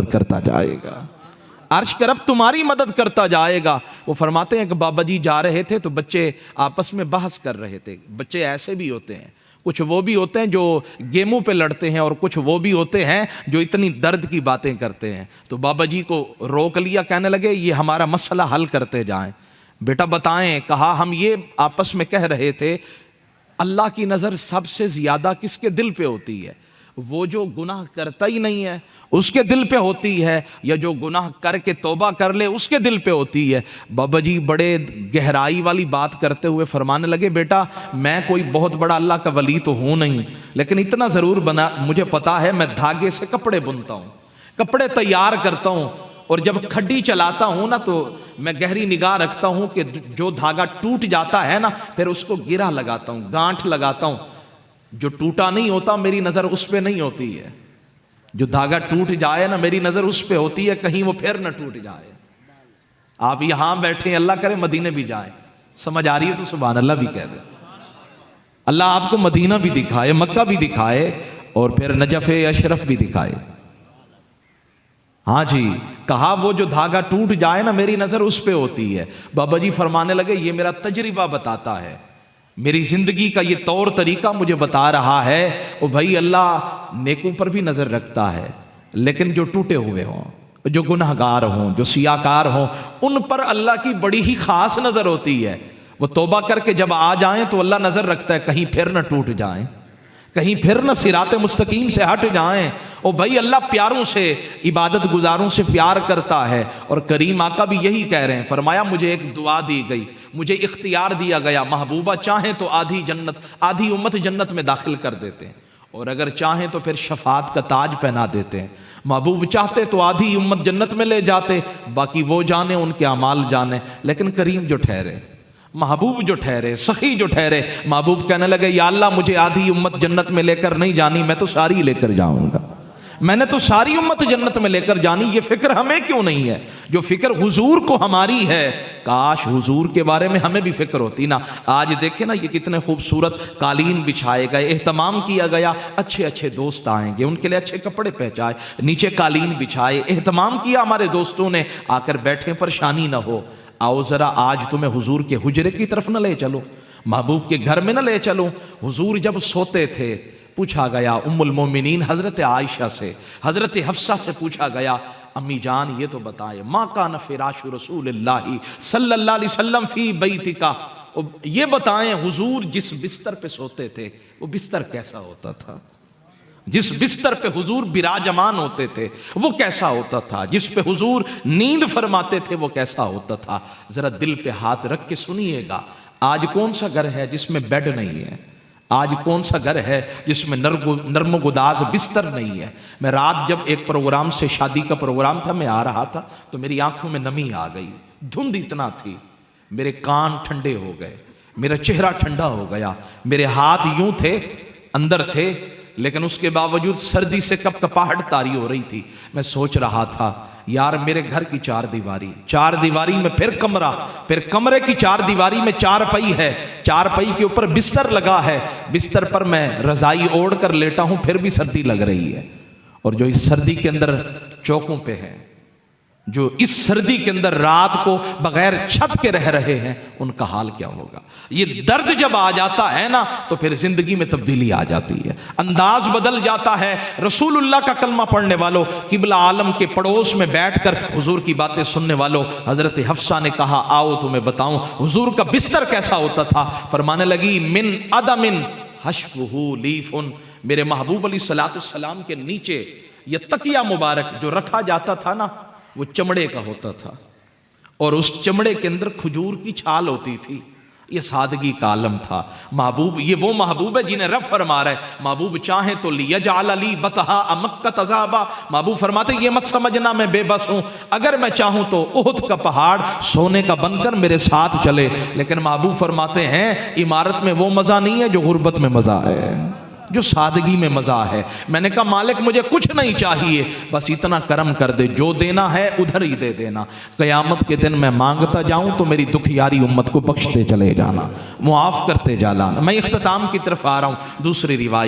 مدد کرتا جائے گا، عرش کا رب تمہاری مدد کرتا جائے گا۔ وہ فرماتے ہیں کہ بابا جی جا رہے تھے تو بچے آپس میں بحث کر رہے تھے۔ بچے ایسے بھی ہوتے ہیں، کچھ وہ بھی ہوتے ہیں جو گیموں پہ لڑتے ہیں، اور کچھ وہ بھی ہوتے ہیں جو اتنی درد کی باتیں کرتے ہیں۔ تو بابا جی کو روک لیا، کہنے لگے یہ ہمارا مسئلہ حل کرتے جائیں۔ بیٹا بتائیں، کہا ہم یہ آپس میں کہہ رہے تھے اللہ کی نظر سب سے زیادہ کس کے دل پہ ہوتی ہے؟ وہ جو گناہ کرتا ہی نہیں ہے اس کے دل پہ ہوتی ہے، یا جو گناہ کر کے توبہ کر لے اس کے دل پہ ہوتی ہے؟ بابا جی بڑے گہرائی والی بات کرتے ہوئے فرمانے لگے بیٹا میں کوئی بہت بڑا اللہ کا ولی تو ہوں نہیں، لیکن اتنا ضرور بنا مجھے پتا ہے میں دھاگے سے کپڑے بنتا ہوں، کپڑے تیار کرتا ہوں، اور جب کھڈی چلاتا ہوں نا تو میں گہری نگاہ رکھتا ہوں کہ جو دھاگا ٹوٹ جاتا ہے نا پھر اس کو گرہ لگاتا ہوں، گانٹھ لگاتا ہوں۔ جو ٹوٹا نہیں ہوتا میری نظر اس پہ نہیں ہوتی ہے، جو دھاگا ٹوٹ جائے نا میری نظر اس پہ ہوتی ہے، کہیں وہ پھر نہ ٹوٹ جائے۔ آپ یہاں بیٹھے اللہ کرے مدینے بھی جائیں، سمجھ آ رہی ہے تو سبحان اللہ بھی کہہ دیں۔ اللہ آپ کو مدینہ بھی دکھائے، مکہ بھی دکھائے، اور پھر نجف اشرف بھی دکھائے۔ ہاں جی، کہا وہ جو دھاگا ٹوٹ جائے نا میری نظر اس پہ ہوتی ہے۔ بابا جی فرمانے لگے یہ میرا تجربہ بتاتا ہے، میری زندگی کا یہ طور طریقہ مجھے بتا رہا ہے او بھائی اللہ نیکوں پر بھی نظر رکھتا ہے، لیکن جو ٹوٹے ہوئے ہوں، جو گنہگار ہوں، جو سیاکار ہوں، ان پر اللہ کی بڑی ہی خاص نظر ہوتی ہے۔ وہ توبہ کر کے جب آ جائیں تو اللہ نظر رکھتا ہے کہیں پھر نہ ٹوٹ جائیں، کہیں پھر نہ صراط مستقیم سے ہٹ جائیں۔ او بھائی اللہ پیاروں سے، عبادت گزاروں سے پیار کرتا ہے، اور کریم آقا بھی یہی کہہ رہے ہیں۔ فرمایا مجھے ایک دعا دی گئی، مجھے اختیار دیا گیا، محبوبہ چاہیں تو آدھی امت جنت میں داخل کر دیتے ہیں، اور اگر چاہیں تو پھر شفاعت کا تاج پہنا دیتے ہیں۔ محبوب چاہتے تو آدھی امت جنت میں لے جاتے، باقی وہ جانے ان کے اعمال جانے، لیکن کریم جو ٹھہرے، محبوب جو ٹھہرے، سخی جو ٹھہرے، محبوب کہنے لگے یا اللہ مجھے آدھی امت جنت میں لے کر نہیں جانی، میں تو ساری لے کر جاؤں گا، میں نے تو ساری امت جنت میں لے کر جانی۔ یہ فکر ہمیں کیوں نہیں ہے جو فکر حضور کو ہماری ہے؟ کاش حضور کے بارے میں ہمیں بھی فکر ہوتی نا۔ آج دیکھیں نا یہ کتنے خوبصورت قالین بچھائے گئے، اہتمام کیا گیا، اچھے اچھے دوست آئیں گے ان کے لیے اچھے کپڑے پہنچائے، نیچے قالین بچھائے، اہتمام کیا ہمارے دوستوں نے، آ کر بیٹھے پریشانی نہ ہو۔ آؤ ذرا آج تمہیں حضور کے حجرے کی طرف نہ لے چلو، محبوب کے گھر میں نہ لے چلو۔ حضور جب سوتے تھے پوچھا گیا ام المومنین حضرت عائشہ سے، حضرت حفصہ سے پوچھا گیا امی جان یہ تو بتائے ما کان فراش رسول اللہ صلی اللہ علیہ وسلم فی بیتک، یہ بتائیں حضور جس بستر پہ سوتے تھے وہ بستر کیسا ہوتا تھا؟ جس بستر پہ حضور براجمان ہوتے تھے وہ کیسا ہوتا تھا؟ جس پہ حضور نیند فرماتے تھے وہ کیسا ہوتا تھا؟ ذرا دل پہ ہاتھ رکھ کے سنیے گا۔ آج کون سا گھر ہے جس میں بیڈ نہیں ہے؟ آج کون سا گھر ہے جس میں نرم و گداز بستر نہیں ہے؟ میں رات جب ایک پروگرام سے، شادی کا پروگرام تھا، میں آ رہا تھا تو میری آنکھوں میں نمی آ گئی، دھند اتنا تھی، میرے کان ٹھنڈے ہو گئے، میرا چہرہ ٹھنڈا ہو گیا، میرے ہاتھ یوں تھے اندر تھے، لیکن اس کے باوجود سردی سے کپ کپاہٹ طاری ہو رہی تھی۔ میں سوچ رہا تھا یار میرے گھر کی چار دیواری میں پھر کمرہ، پھر کمرے کی چار دیواری میں چار پئی ہے، چار پئی کے اوپر بستر لگا ہے، بستر پر میں رضائی اوڑھ کر لیٹا ہوں پھر بھی سردی لگ رہی ہے، اور جو اس سردی کے اندر چوکوں پہ ہے، جو اس سردی کے اندر رات کو بغیر چھت کے رہ رہے ہیں، ان کا حال کیا ہوگا؟ یہ درد جب آ جاتا ہے نا تو پھر زندگی میں تبدیلی آ جاتی ہے، انداز بدل جاتا ہے۔ رسول اللہ کا کلمہ پڑھنے والوں، قبلہ عالم کے پڑوس میں بیٹھ کر حضور کی باتیں سننے والوں، حضرت حفصہ نے کہا آؤ تمہیں بتاؤں حضور کا بستر کیسا ہوتا تھا۔ فرمانے لگی من عدم حشوہ لیف، میرے محبوب علیہ السلام کے نیچے یہ تکیہ مبارک جو رکھا جاتا تھا نا وہ چمڑے کا ہوتا تھا، اور اس چمڑے کے اندر کھجور کی چھال ہوتی تھی۔ یہ سادگی کا عالم تھا۔ محبوب، یہ وہ محبوب ہے جنہیں رب فرما رہا ہے محبوب چاہیں تو لیجعل لی بطہا مکہ ذہبا، محبوب فرماتے یہ مت سمجھنا میں بے بس ہوں، اگر میں چاہوں تو احد کا پہاڑ سونے کا بن کر میرے ساتھ چلے، لیکن محبوب فرماتے ہیں عمارت میں وہ مزہ نہیں ہے جو غربت میں مزہ ہے، جو سادگی میں مزہ ہے۔ میں نے کہا مالک مجھے کچھ نہیں چاہیے، بس اتنا کرم کر دے، جو دینا ہے ادھر ہی دے دینا، قیامت کے دن میں مانگتا جاؤں تو میری دکھیاری امت کو بخشتے چلے جانا، معاف کرتے جانا۔ میں اختتام کی طرف آ رہا ہوں۔ دوسری روایت